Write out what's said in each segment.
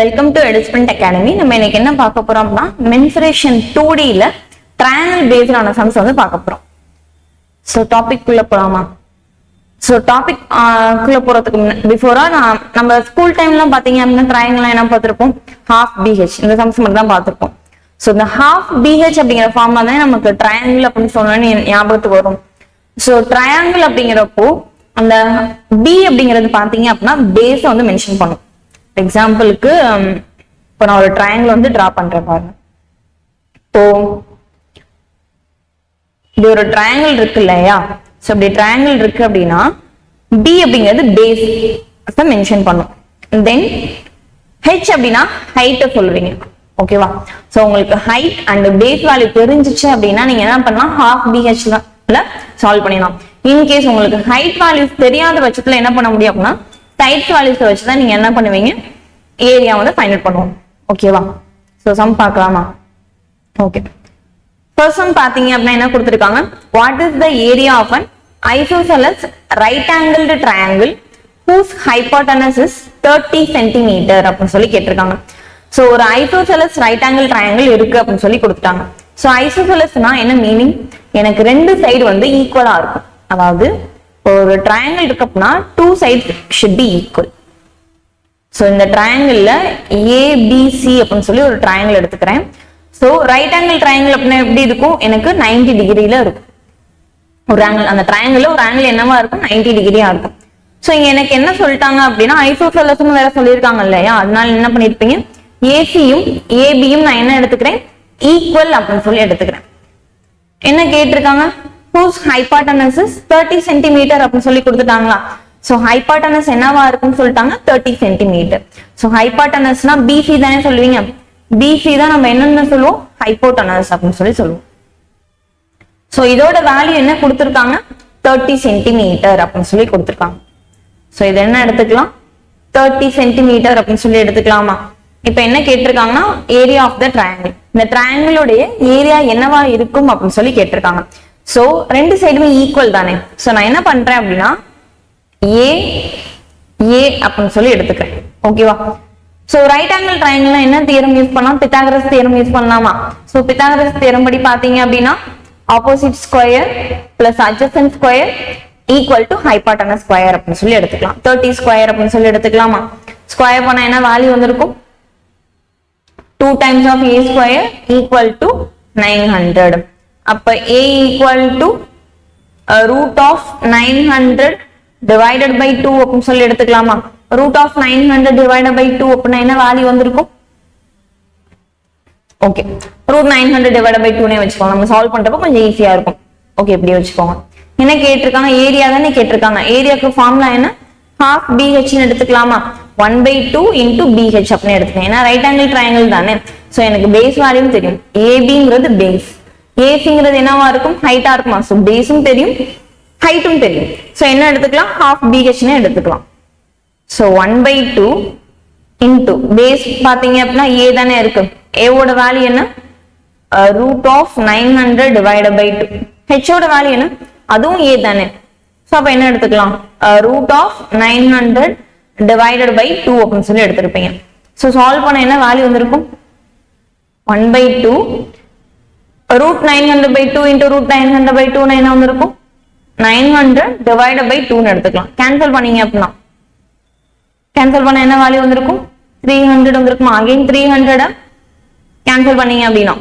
Welcome to Edusprint Academy. நம்ம இன்னைக்கு என்ன பார்க்க போறோம்னா mensuration 2D ல triangle based ஆன sums வந்து பார்க்க போறோம். So topic குள்ள போலாமா? So topic குள்ள போறதுக்கு பிஃபோரா நம்ம ஸ்கூல் டைம்ல பாத்தீங்க அப்படினா triangle என்ன பார்த்திருப்போம்? half BH இந்த sums மட்டும் தான் பார்த்திருப்போம். So இந்த half BH அப்படிங்கிற ஃபார்முலா தான் நமக்கு triangle அப்படினு சொன்னோனே ஞாபகத்துக்கு வரும். So triangle அப்படிங்கிறப்போ அந்த B அப்படிங்கிறது பாத்தீங்க அப்படினா பேஸ் வந்து மென்ஷன் பண்ணும். எக்ஸாம்பிளுக்கு இப்போ நான் ஒரு ட்ரையாங்கிள் வந்து டிரா பண்றேன் பாருங்க. இப்போ இது ஒரு ட்ரையாங்கிள் இருக்கு இல்லையா? சோ இப்படி ட்ரையாங்கிள் இருக்கு அப்படின்னா B அப்படிங்கிறது பேஸ் மென்ஷன் பண்ணும். தென் H அப்படின்னா ஹைட்டை சொல்லுவீங்க. ஓகேவா? சோ உங்களுக்கு ஹைட் அண்ட் பேஸ் வேல்யூ தெரிஞ்சிச்சு அப்படின்னா நீங்க என்ன பண்ணலாம், half BHல சால்வ் பண்ணிடலாம். இன்கேஸ் உங்களுக்கு ஹைட் வேல்யூஸ் தெரியாத பட்சத்துல என்ன பண்ண முடியும் அப்படின்னா சைட் வேல்யூஸ் வச்சுதான் நீங்க என்ன பண்ணுவீங்க, ஏரியா வந்து ஃபைண்ட் அவுட் பண்ணுவோம். ஓகேவா? சோ சம் பார்க்கலாமா? ஓகே, ஃபர்ஸ்ட் சம் பாத்தீங்க அப்படின்னா என்ன கொடுத்திருக்காங்க, what is the area of an isosceles right angled triangle whose hypotenuse is 30 cm அப்படின்னு சொல்லி கேட்டிருக்காங்க. சோ ஒரு ஐசோசெலஸ் ரைட் ஆங்கிள் ட்ரையாங்கிள் இருக்கு அப்படின்னு சொல்லி கொடுத்துட்டாங்க. சோ ஐசோசெலஸ்னா என்ன மீனிங், எனக்கு ரெண்டு சைடு வந்து ஈக்குவலா இருக்கும். அதாவது ஒரு ட்ரையாங்கிள் இருக்கு அப்படின்னா two sides should be equal. So இந்த ட்ரையாங்கிள்ல ABC அப்படின்னு சொல்லி ஒரு ட்ரையாங்கிள் எடுத்துக்கிறேன். சோ ரைட் ஆங்கிள் ட்ரையாங்கிள் அப்படின்னா எப்படி இருக்கும், எனக்கு 90 டிகிரில இருக்கும் ஒரு ஆங்கிள். அந்த ட்ரையாங்கிள்ல ஒரு ஆங்கிள் என்னவா இருக்கும், 90 டிகிரியா இருக்கும். சோ இங்க எனக்கு என்ன சொல்லிட்டாங்க அப்படின்னா ஐசோசெலஸ்னு வேற சொல்லியிருக்காங்க இல்லையா, அதனால என்ன பண்ணிருப்பீங்க, ஏசியும் ஏபியும் நான் என்ன எடுத்துக்கிறேன், ஈக்குவல் அப்படின்னு சொல்லி எடுத்துக்கிறேன். என்ன கேட்டிருக்காங்க, whose hypotenuse is 30 cm அப்படின்னு சொல்லி கொடுத்துட்டாங்களா. சோ hypotenuse என்னவா இருக்குன்னு சொல்லிட்டாங்க, 30 cm. சோ hypotenuseனா BC தானே சொல்லுவீங்க, BC தான் நம்ம என்னன்னு சொல்லுவோம், hypotenuse அப்படின்னு சொல்லி சொல்லுவோம். சோ இதோட வேல்யூ என்ன கொடுத்திருக்காங்க, 30 cm அப்படின்னு சொல்லி கொடுத்திருக்காங்க. சோ இது என்ன எடுத்துக்கலாம், 30 cm அப்படின்னு சொல்லி எடுத்துக்கலாமா. இப்ப என்ன கேட்டிருக்காங்கன்னா ஏரியா ஆஃப் த ட்ரையாங்கிள், இந்த ட்ரையாங்கிளோடைய ஏரியா என்னவா இருக்கும் அப்படின்னு சொல்லி கேட்டிருக்காங்க. சோ ரெண்டு சைடுமே ஈக்குவல் தானே. சோ நான் என்ன பண்றேன் அப்படின்னா ஏ அப்படின்னு சொல்லி எடுத்துக்கிறேன். ஓகேவா? சோ ரைட் ஆங்கிள் ட்ரையாங்கிள் என்ன தியரம் யூஸ் பண்ணலாம், பித்தாகரஸ் தியரம் யூஸ் பண்ணலாமா. சோ பித்தாகரஸ் தியரம் படி பாத்தீங்க அப்படின்னா opposite square plus adjacent square equal to hypotenuse square அப்படின்னு சொல்லி எடுத்துக்கலாம். 30 ஸ்கொயர் அப்படின்னு சொல்லி எடுத்துக்கலாமா. ஸ்கொயர் பண்ணா என்ன வேல்யூ வந்திருக்கும், 2 times of a square equal to 900. அப்ப a equal to root of 900 divided by 2 அப்படின்னு சொல்லி எடுத்துக்கலாமா. root of 900 divided by 2 அப்படின்னா என்ன வேல்யூ வந்திருக்கும், ஓகே root 900 divided by 2 நே வச்சுக்கோங்க, நம்ம சால்வ் பண்றப்ப கொஞ்சம் ஈஸியா இருக்கும். ஓகே, இப்படி வச்சுக்கோங்க. என்ன கேட்டிருக்காங்க, ஏரியா தானே கேட்டிருக்காங்க. ஏரியாக்கு ஃபார்முலா என்ன, half BH ன்னு எடுத்துக்கலாமா. 1/2 into BH அப்படின்னு எடுத்துக்கேன். ஏன்னா ரைட் ஆங்கிள் ட்ரையாங்கிள் தானே. சோ எனக்கு பேஸ் வேல்யூ தெரியும், ஏபிங்கிறது பேஸ், ஏசிங்கிறது என்னவா இருக்கும், ஹைட்டா இருக்குமா. சோ பேஸும் தெரியும் ஹைட்டும் தெரியும். சோ என்ன எடுத்துக்கலாம், half BH ன்னு எடுத்துக்கலாம். சோ 1/2 into பேஸ் பாத்தீங்க அப்படின்னா ஏ தானே இருக்கு, ஏவோட வேல்யூ என்ன, root of 900 divided by 2. H ஓட வேல்யூ என்ன, அதுவும் ஏ தானே. சோ அப்ப என்ன எடுத்துக்கலாம், root of 900 divided by 2 அப்படின்னு சொல்லி எடுத்திருப்பீங்க. சோ சால்வ் பண்ண என்ன வேல்யூ வந்திருக்கும், 1/2 root 900 by 2 into root 900 by 2 என்ன வந்திருக்கும், 900 divided by 2 ன்னு எடுத்துக்கலாம். கேன்சல் பண்ணீங்க அப்படின்னா கேன்சல் பண்ண என்ன வேல்யூ வந்திருக்கும், 300 வந்திருக்குமா. அகைன் 300 கேன்சல் பண்ணீங்க அப்படின்னா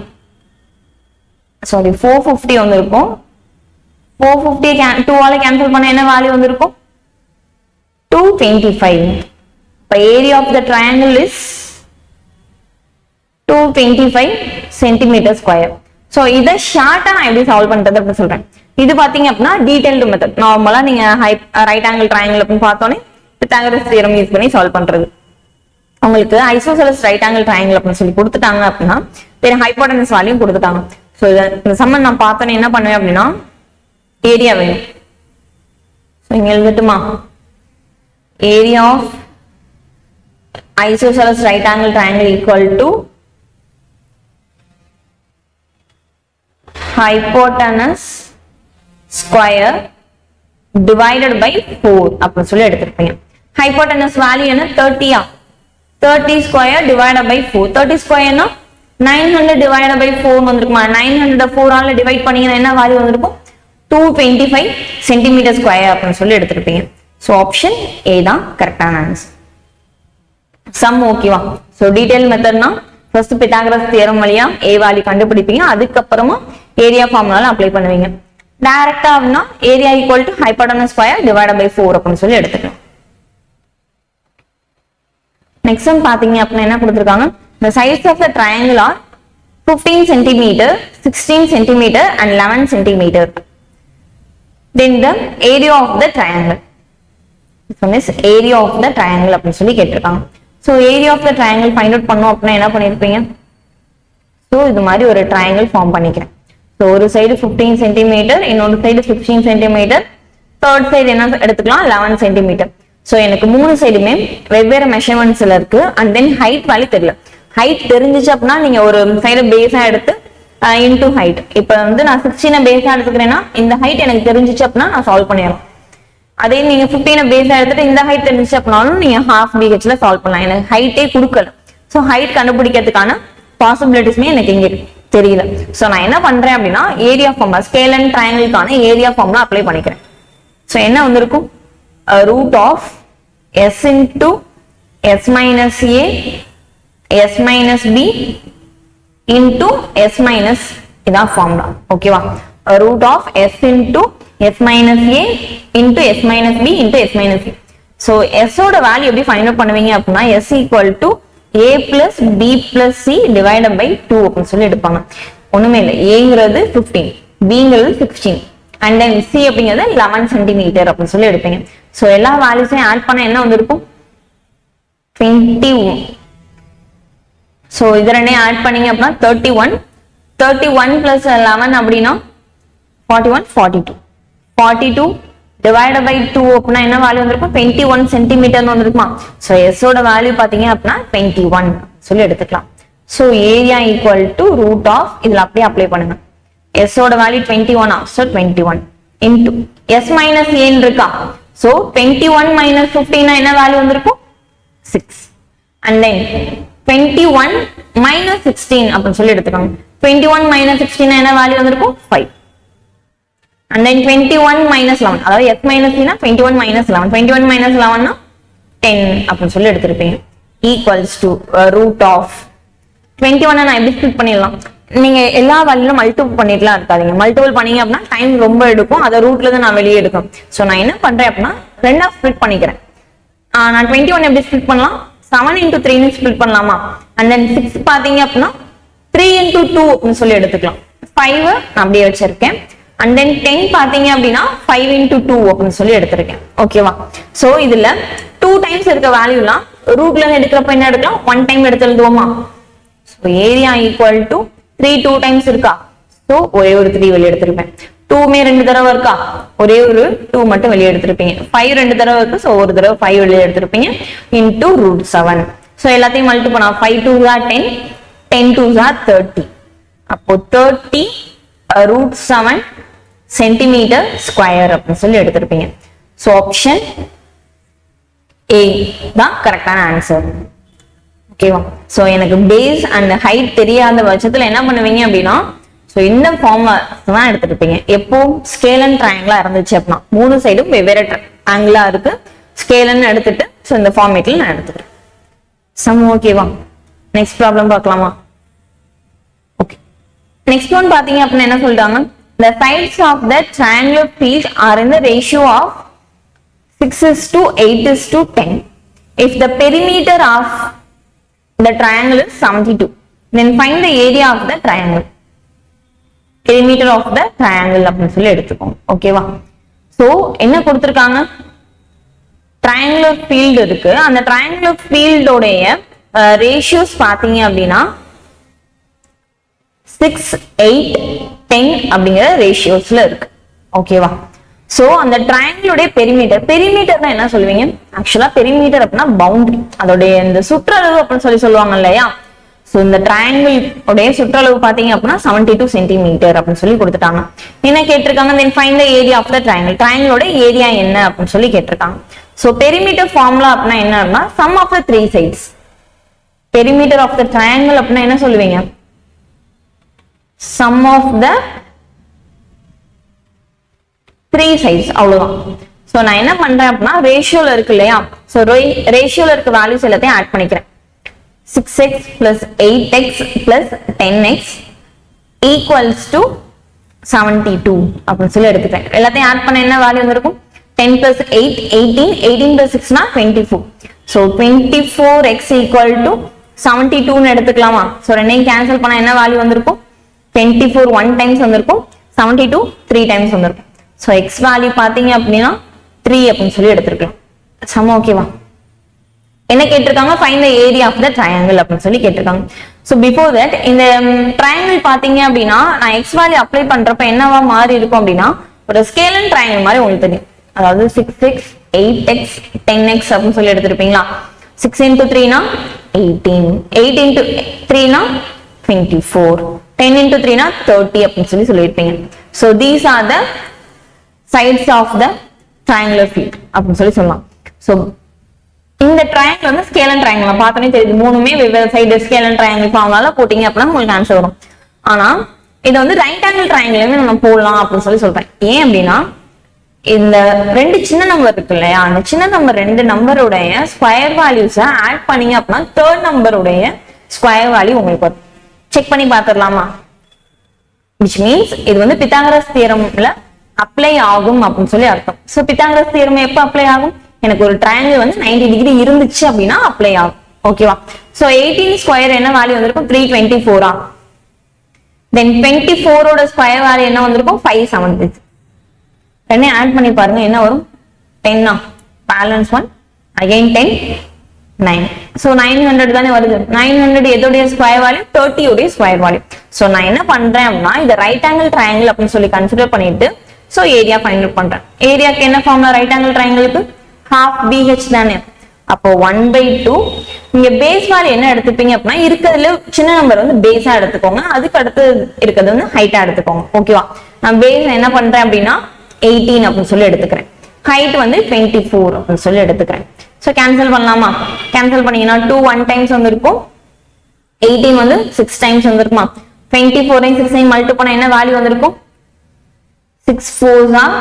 சாரி 450 வந்திருக்கும். 450 2 ஆல கேன்சல் பண்ண என்ன வேல்யூ வந்திருக்கும், 225. The area of the triangle is 225 centimeter square. So இத ஷார்ட்டா நான் எப்படி சால்வ் பண்றது அப்படி சொல்றேன். இது பாத்தீங்க அப்படின்னா டீடைல்டு மெத்தட். நார்மலா நீங்க ரைட் ஆங்கிள் ட்ரையாங்கிள் அப்படின்னு பார்த்தோன்னே பித்தாகரஸ் தியரம் யூஸ் பண்ணி சால்வ் பண்றது. உங்களுக்கு ஐசோசெலஸ் ரைட் ஆங்கிள் ட்ரையாங்கிள் அப்படின்னு சொல்லி கொடுத்துட்டாங்க அப்படின்னா தென் ஹைபோடெனஸ் வேல்யூ கொடுத்துட்டாங்க. சோ இந்த சம்மன் நான் பார்த்தோன்னே என்ன பண்ணுவேன் அப்படின்னா ஏரியா வேணும். சோ இங்க எழுதட்டுமா, area of isosceles right angle triangle equal to hypotenuse square divided by 4 அப்படின்னு சொல்லி எடுத்திருப்பீங்க. hypotenuse value என்ன, 30. 30 square divided by 4. 30 square na 900 divided by 4 வந்திருக்குமா? 900 4 ஆல டிவைட் பண்ணீங்கன்னா என்ன வேல்யூ வந்திருக்கும்? 225 centimeter square அப்படின்னு சொல்லி எடுத்துருப்பீங்க. So option A தான் கரெக்டான ஆன்சர். சம் ஓகேவா? So detail method னா first Pythagoras theorem வழியா A வேல்யூ கண்டுபிடிப்பீங்க, அதுக்கப்புறமா ஏரியா ஃபார்முலால அப்ளை பண்ணுவீங்க. டைரக்டா அப்படின்னா area equal to hypotenuse square divided by 4 அப்படின்னு சொல்லி எடுத்துக்கலாம். Next one பாத்தீங்க அப்படின்னா என்ன கொடுத்திருக்காங்க? The sides of the triangle are 15 cm, 16 cm and 11 cm. Then the area of the triangle. This one is area of the triangle அப்படின்னு சொல்லி கேட்டிருக்காங்க. So area of the triangle find out பண்ணோம் அப்படின்னா என்ன பண்ணிருப்பீங்க? So இது மாதிரி ஒரு triangle form பண்ணிக்கிறேன். So ஒரு சைடு 15 cm, இன்னொரு சைடு 16 cm, third side என்ன எடுத்துக்கலாம்? 11 cm. So எனக்கு மூணு சைடுமே வெவ்வேறு மெஷர்மெண்ட்ஸ்ல இருக்கு. அண்ட் தென் ஹைட் வேல்யூ தெரியல. ஹைட் தெரிஞ்சிச்சு அப்படின்னா நீங்க ஒரு சைடு பேஸா எடுத்து இன்டு ஹைட். இப்ப வந்து நான் 16 பேஸா எடுத்துக்கிறேன்னா இந்த ஹைட் எனக்கு தெரிஞ்சிச்சு அப்படின்னா நான் சால்வ் பண்ணிடலாம். அதே நீங்க 15 பேஸா எடுத்துட்டு இந்த ஹைட் தெரிஞ்சிச்சு அப்படின்னாலும் நீங்க half BHல சால்வ் பண்ணலாம். எனக்கு ஹைட்டே கொடுக்கல. ஸோ ஹைட் கண்டுபிடிக்கிறதுக்கான பாசிபிலிட்டிஸ்மே எனக்கு இங்க தெரியல. ஸோ நான் என்ன பண்றேன் அப்படின்னா ஏரியா ஃபார்முலா, ஸ்கேல் அண்ட் ட்ரையாங்கிளுக்கான ஏரியா ஃபார்முலா அப்ளை பண்ணிக்கிறேன். ஸோ என்ன வந்திருக்கும்? root of s into s minus a s minus b into s minus இதான் ஃபார்முலா. ஓகேவா? root of s into s minus a into s minus b into s minus a. so s ஓட value எப்படி find out பண்ணுவீங்க அப்படின்னா s equal to a plus b plus c divided by 2 அப்படின்னு சொல்லி எடுப்பாங்க. ஒண்ணுமே இல்லை, ஏங்கிறது 15, bங்கிறது 16 and then c அப்படிங்கிறது 11 சென்டிமீட்டர் அப்படின்னு சொல்லி எடுப்பீங்க. சோ எல்லா வேல்யூஸையும் ஆட் பண்ண என்ன வந்திருக்கும்? 21. சோ இது ரெண்டையும் ஆட் பண்ணீங்க அப்படின்னா 31. 31 plus 11 அப்படின்னா 41, 42. 42 divided by 2 அப்படின்னா என்ன வேல்யூ வந்திருக்கும்? 21 சென்டிமீட்டர் வந்திருக்குமா? சோ s ஓட வேல்யூ பாத்தீங்க அப்படின்னா 21 சொல்லி எடுத்துக்கலாம். So area equal to root of, இதுல அப்படியே அப்ளை பண்ணுங்க. s ஓட value 21 so 21 into s minus a இருக்கா? so 21 minus 15 என்ன வேல்யூ வந்திருக்கும்? 6. and then 21 minus 16 அப்படி சொல்லி எடுத்துக்கோங்க. 21 minus 16 என்ன வேல்யூ வந்திருக்கும்? 5. and then 21 minus 11, அதாவது s minus னா 21 minus 11, 21 minus 11 னா 10 அப்படி சொல்லி எடுத்துருப்பீங்க. equals to root of 21 நான் எப்படி ஸ்ப்ளிட் பண்ணிடலாம்? நீங்க எல்லா வேல்யூலும் மல்டிபிள் பண்ணிட்டுலாம் இருக்காதீங்க. மல்டிபிள் பண்ணீங்க அப்படின்னா டைம் ரொம்ப எடுக்கும், அதை ரூட்ல தான் நான் வெளியே எடுக்கும். சோ நான் என்ன பண்றேன் அப்படின்னா ரெண்டா ஸ்ப்ளிட் பண்ணிக்கிறேன். நான் 21 எப்படி ஸ்ப்ளிட் பண்ணலாம்? 7 into 3 ஸ்ப்ளிட் பண்ணலாமா? and then 6 பாத்தீங்க அப்படின்னா 3 into 2 அப்படின்னு சொல்லி எடுத்துக்கலாம். 5 நான் அப்படியே வச்சிருக்கேன். and then 10 பாத்தீங்க அப்படின்னா 5 into 2 அப்படின்னு சொல்லி எடுத்திருக்கேன். ஓகேவா? சோ இதுல 2 டைம்ஸ் இருக்க வேல்யூலாம் ரூட்ல இருந்து எடுக்கிறப்ப என்ன எடுக்கலாம்? 1 டைம் எடுத்து எழுதுவோமா? So area equal to 3 2 times இருக்கா? சோ ஒரே ஒரு 3 வெளியே எடுத்திருப்பேன். 2மே 2 தடவை இருக்கா? ஒரே ஒரு 2 மட்டும் வெளியே எடுத்திருப்பீங்க. 5 2 தடவை இருக்கு, சோ ஒரு தடவை 5 வெளியே எடுத்திருப்பீங்க into root 7. சோ எல்லாத்தையும் மல்டிபிள் பண்ணா 5 2s are 10, 10 2s are 30. அப்போ 30 root 7 சென்டிமீட்டர் ஸ்கொயர் அப்படின்னு சொல்லி எடுத்திருப்பீங்க. சோ ஆப்ஷன் A தான் கரெக்டான ஆன்சர். ஓகேவா? சோ எனக்கு பேஸ் அண்ட் ஹைட் தெரியாத பட்சத்துல என்ன பண்ணுவீங்க அப்படின்னா சோ இந்த ஃபார்முலா தான் எடுத்துருப்பீங்க. எப்போ ஸ்கேல் அண்ட் ட்ரையாங்கிளா இருந்துச்சு அப்படின்னா மூணு சைடும் வெவ்வேறு ஆங்கிளா இருக்கு, ஸ்கேல்னு எடுத்துட்டு சோ இந்த ஃபார்மேட்ல நான் எடுத்துக்கிறேன். சம் ஓகேவா? நெக்ஸ்ட் ப்ராப்ளம் பார்க்கலாமா? ஓகே, நெக்ஸ்ட் ஒன் பாத்தீங்க அப்படின்னா என்ன சொல்றாங்க? The sides of the triangular field are in the ratio of 6:8:10. If the perimeter of the triangle is 72, then find the area of the triangle. Perimeter of the triangle அப்படின்னு சொல்லி எடுத்துக்கோங்க. ஓகேவா? So என்ன கொடுத்திருக்காங்க? triangular field இருக்கு. அந்த triangular field உடைய ratios பாத்தீங்க அப்படின்னா 6 8 10 அப்படிங்கிற ரேஷியோஸ்ல இருக்கு. ஓகேவா? சோ அந்த ட்ரையாங்கிளுடைய பெரிமீட்டர்னா என்ன சொல்லுவீங்க? ஆக்சுவலா பெரிமீட்டர் அப்படின்னா பவுண்டரி, அதோடைய இந்த சுற்றளவு அப்படின்னு சொல்லுவாங்க இல்லையா? சோ இந்த ட்ரையாங்கிள் உடைய சுற்றளவு பாத்தீங்க அப்படின்னா 72 சென்டிமீட்டர் அப்படின்னு சொல்லி கொடுத்துட்டாங்க. என்ன கேட்டிருக்காங்க? then find the area of the triangle. ட்ரையாங்கிளோட ஏரியா என்ன அப்படின்னு சொல்லி கேட்டிருக்காங்க. சோ பெரிமீட்டர் ஃபார்முலா அப்படின்னா என்ன அப்படின்னா sum of the three sides. Perimeter of the triangle அப்படின்னா என்ன சொல்லுவீங்க? sum of the three sides அவ்வளவுதான். சோ நான் என்ன பண்றேன் அப்படின்னா ரேஷியோல இருக்கு இல்லையா, சோ ரேஷியோல இருக்க வேல்யூஸ் எல்லாத்தையும் ஆட் பண்ணிக்கிறேன். 6x plus 8x plus 10x equals to 72 அப்படின்னு சொல்லி எடுத்துக்கிறேன். எல்லாத்தையும் ஆட் பண்ண என்ன வேல்யூ வந்திருக்கும்? 10 plus 8 18, 18 plus 6 னா 24. so 24x equal to 72 ன்னு எடுத்துக்கலாமா? சோ ரெண்டையும் கேன்சல் பண்ணா என்ன வேல்யூ வந்திருக்கும்? 24 1 டைம்ஸ் வந்திருக்கும், 72 3 டைம்ஸ் வந்திருக்கும். சோ x வேல்யூ பாத்தீங்க அப்படின்னா 3 அப்படின்னு சொல்லி எடுத்துக்கலாம். சம ஓகேவா? என்ன கேட்டிருக்காங்க? Find the area of the triangle அப்படின்னு சொல்லி கேட்டிருக்காங்க. சோ பிஃபோர் தட் இந்த ட்ரையாங்கிள் பாத்தீங்க அப்படின்னா நான் x வேல்யூ அப்ளை பண்றப்ப என்னவா மாறி இருக்கும் அப்படின்னா ஒரு ஸ்கேலன் ட்ரையாங்கிள் மாதிரி உங்களுக்கு தெரியும். அதாவது 6x 8x 10x அப்படின்னு சொல்லி எடுத்திருப்பீங்களா? 6 into 3 னா 18, 8 into 3 னா 24, 10 into 3 னா 30 அப்படின்னு சொல்லி சொல்லியிருப்பீங்க. So these are the sides of the triangular field அப்படின்னு சொல்லி சொல்லலாம். So இந்த ட்ரையாங்கிள் வந்து ஸ்கேலன் ட்ரையாங்கிள் பார்த்தோன்னே தெரியுது, மூணுமே வெவ்வேறு சைடு ஸ்கேலன் ட்ரையாங்கிள் ஃபார்முலால போட்டீங்க அப்படின்னா உங்களுக்கு ஆன்சர் வரும். ஆனா இதை வந்து ரைட் ஆங்கிள் ட்ரையாங்கிளுமே நம்ம போடலாம் அப்படின்னு சொல்லி சொல்றேன். ஏன் அப்படின்னா இந்த ரெண்டு சின்ன நம்பர் இருக்கு இல்லையா, அந்த சின்ன நம்பர் ரெண்டு நம்பருடைய ஸ்கொயர் வேல்யூஸை ஆட் பண்ணீங்க அப்படின்னா தேர்ட் நம்பருடைய ஸ்கொயர் வேல்யூ உங்களுக்கு வரும். செக் பண்ணி பார்த்துடலாமா? which means இது வந்து பித்தாகரஸ் தியரம்ல அப்ளை ஆகும் அப்படின்னு சொல்லி அர்த்தம். சோ பித்தாகரஸ் தியரம் எப்ப அப்ளை ஆகும்? எனக்கு ஒரு ட்ரையாங்கிள் வந்து 90 டிகிரி இருந்துச்சு அப்படின்னா அப்ளை ஆகும். ஓகேவா? சோ 18 ஸ்கொயர் என்ன வேல்யூ வந்திருக்கும்? 324. தென் 24 ஓட ஸ்கொயர் வேல்யூ என்ன வந்திருக்கும்? 576. ரெண்டையும் ஆட் பண்ணி பாருங்க என்ன வரும்? 10 பேலன்ஸ் 1 அகைன் 10 9. சோ 900 தானே வருது. 900 எதோடைய ஸ்கொயர் வேல்யூ? 30 உடைய ஸ்கொயர் வேல்யூ. சோ நான் என்ன பண்றேன் அப்படின்னா இந்த ரைட் ஆங்கிள் ட்ரையாங்கிள் அப்படின்னு சொல்லி கன்சிடர் பண்ணிட்டு சோ ஏரியா ஃபைண்ட் அவுட் பண்றேன். ஏரியாக்கு என்ன ஃபார்முலா ரைட் ஆங்கிள் ட்ரையாங்கிளுக்கு? half BH தானே. அப்போ 1/2 இங்க பேஸ் வேல்யூ என்ன எடுத்துப்பீங்க அப்படின்னா இருக்கிறதுல சின்ன நம்பர் வந்து பேஸா எடுத்துக்கோங்க, அதுக்கு அடுத்து இருக்கிறது வந்து ஹைட்டா எடுத்துக்கோங்க. ஓகேவா? நான் பேஸ் என்ன பண்றேன் அப்படின்னா 18 அப்படின்னு சொல்லி எடுத்துக்கிறேன், ஹைட் வந்து 24 அப்படின்னு சொல்லி எடுத்துக்கிறேன். சோ கேன்சல் பண்ணலாமா? கேன்சல் பண்ணீங்கன்னா 2 1 டைம்ஸ் வந்திருக்கும், 18 வந்து 6 டைம்ஸ் வந்திருக்குமா? 24 6 மல்டிப்ளை பண்ணா என்ன வேல்யூ வந்திருக்கும்? 6 4s are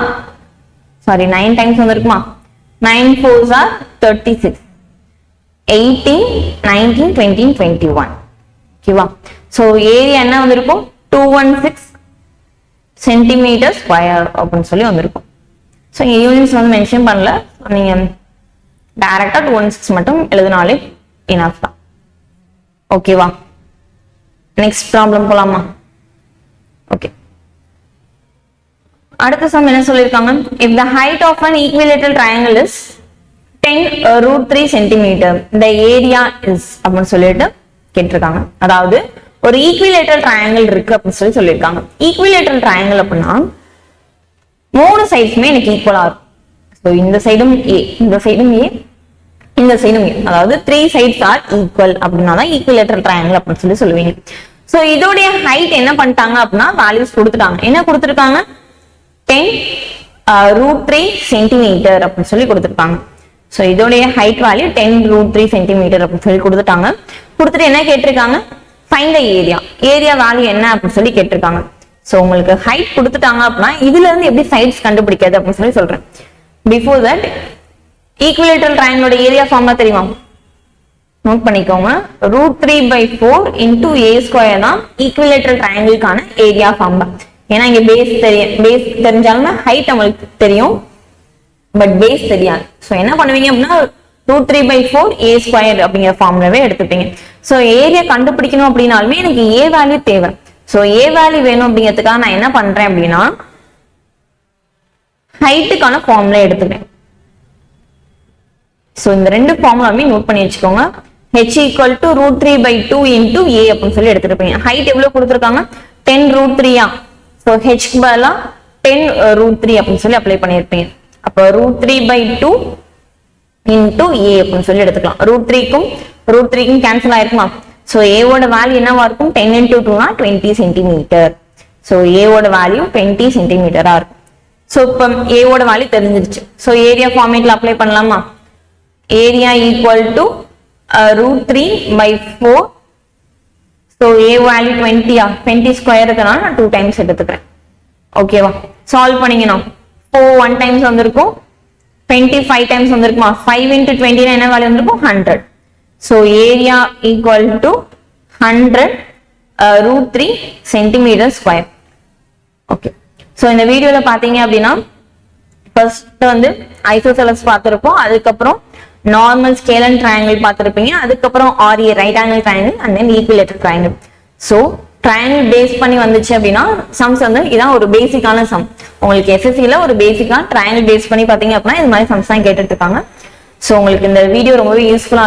சாரி 9 டைம்ஸ் வந்திருக்குமா? 9 4s are 36, 18 19 20 21. ஓகேவா? சோ ஏரியா என்ன வந்திருக்கும்? 216 சென்டிமீட்டர் ஸ்கொயர் அப்படின்னு சொல்லி வந்திருக்கும். சோ இங்க யூனிட்ஸ் வந்து மென்ஷன் பண்ணல, நீங்க டைரக்டா 216 மட்டும் எழுதினாலே இனஃப் தான். ஓகேவா? நெக்ஸ்ட் ப்ராப்ளம் போலாமா? ஓகே, அடுத்த சம் என்ன சொல்லிருக்காங்க? if the height of an equilateral triangle is 10√3 centimeter the area is அப்படின்னு சொல்லிட்டு கேட்டிருக்காங்க. அதாவது ஒரு ஈக்விலேட்டரல் ட்ரையாங்கிள் இருக்கு அப்படின்னு சொல்லி சொல்லியிருக்காங்க. ஈக்விலேட்டரல் ட்ரையாங்கிள் அப்படின்னா மூணு சைட்ஸுமே எனக்கு ஈக்குவலா இருக்கும். ஸோ இந்த சைடும் ஏ, இந்த சைடும் ஏ, இந்த சைடும் ஏ, அதாவது 3 sides are equal அப்படின்னா தான் ஈக்விலேட்டரல் ட்ரையாங்கிள் அப்படின்னு சொல்லி சொல்லுவீங்க. ஸோ இதோடைய ஹைட் என்ன பண்ணிட்டாங்க அப்படின்னா வேல்யூஸ் கொடுத்துட்டாங்க. என்ன கொடுத்துருக்காங்க? 10√3 சென்டிமீட்டர் அப்படின்னு சொல்லி கொடுத்துருக்காங்க. சோ இதோடைய ஹைட் வேல்யூ 10√3 சென்டிமீட்டர் அப்படின்னு சொல்லி கொடுத்துட்டாங்க. கொடுத்துட்டு என்ன கேட்டிருக்காங்க? Find the area. Area value என்ன அப்படின்னு சொல்லி கேட்டிருக்காங்க. சோ உங்களுக்கு ஹைட் கொடுத்துட்டாங்க அப்படின்னா இதுல இருந்து எப்படி சைட்ஸ் கண்டுபிடிக்கிறது அப்படின்னு சொல்லி சொல்றேன். பிஃபோர் தட் ஈக்விலேட்டரல் ட்ரையாங்கிளோட ஏரியா ஃபார்முலா தெரியுமா? நோட் பண்ணிக்கோங்க. √3/4 into a² தான் ஈக்விலேட்டரல் ட்ரையாங்கிளுக்கான ஏரியா ஃபார்முலா. ஏன்னா இங்க பேஸ் தெரிஞ்சாலுமே ஹைட் நம்மளுக்கு தெரியும், பட் பேஸ் தெரியாது. சோ என்ன பண்ணுவீங்க அப்படின்னா √3/4 a² அப்படிங்கிற ஃபார்முலாவே எடுத்துப்பீங்க. சோ ஏரியா கண்டுபிடிக்கணும் அப்படின்னாலுமே எனக்கு ஏ வேல்யூ தேவை. சோ ஏ வேல்யூ வேணும் அப்படிங்கிறதுக்காக நான் என்ன பண்றேன் அப்படின்னா ஹைட்டுக்கான ஃபார்முலா எடுத்துக்கிறேன். சோ இந்த ரெண்டு ஃபார்முலாமே நோட் பண்ணி வச்சுக்கோங்க. h equal to √3/2 into a அப்படின்னு சொல்லி எடுத்துருப்பீங்க. ஹைட் எவ்வளவு கொடுத்துருக்காங்க? 10√3. சோ h க்கு பதிலா 10√3 அப்படின்னு சொல்லி அப்ளை பண்ணிருப்பீங்க. அப்ப √3/2 into a அப்படின்னு சொல்லி எடுத்துக்கலாம். √3க்கும் கேன்சல் ஆயிருக்குமா? சோ a ஓட வேல்யூ என்னவா இருக்கும்? 10 into 2 னா 20 சென்டிமீட்டர். சோ a ஓட வேல்யூ 20 சென்டிமீட்டரா இருக்கும். சோ இப்போ a ஓட வேல்யூ தெரிஞ்சிருச்சு. சோ ஏரியா ஃபார்மேட்ல அப்ளை பண்ணலாமா? Area equal to √3/4. So a value 20 square இருக்கனால நான் 2 டைம்ஸ் எடுத்துக்கிறேன். ஓகேவா? சால்வ் பண்ணீங்கன்னா 4 1 டைம்ஸ் வந்திருக்கும், 20 5 டைம்ஸ் வந்திருக்குமா? 5 into 20 என்ன வேல்யூ வந்திருக்கும்? 100. So area equal to 100 √3 centimetre square. Okay. So இந்த வீடியோல பாத்தீங்க அப்படின்னா ஃபர்ஸ்ட் வந்து ஐசோசெலஸ் பார்த்திருப்போம், அதுக்கப்புறம் நார்மல் ஸ்கேல் அண்ட் ட்ரையாங்கிள் பார்த்திருப்பீங்க, அதுக்கப்புறம் RA right angle triangle and then equilateral triangle. So triangle base பண்ணி வந்துச்சு அப்படின்னா சம்ஸ் வந்து இதான் ஒரு பேசிக்கான சம். உங்களுக்கு SSCல ஒரு பேசிக்கா ட்ரையாங்கிள் பேஸ் பண்ணி பாத்தீங்க அப்படின்னா இது மாதிரி சம்ஸ் தான் கேட்டுட்டு இருக்காங்க. ஸோ உங்களுக்கு இந்த வீடியோ ரொம்பவே யூஸ்ஃபுல்லா இருக்கும்.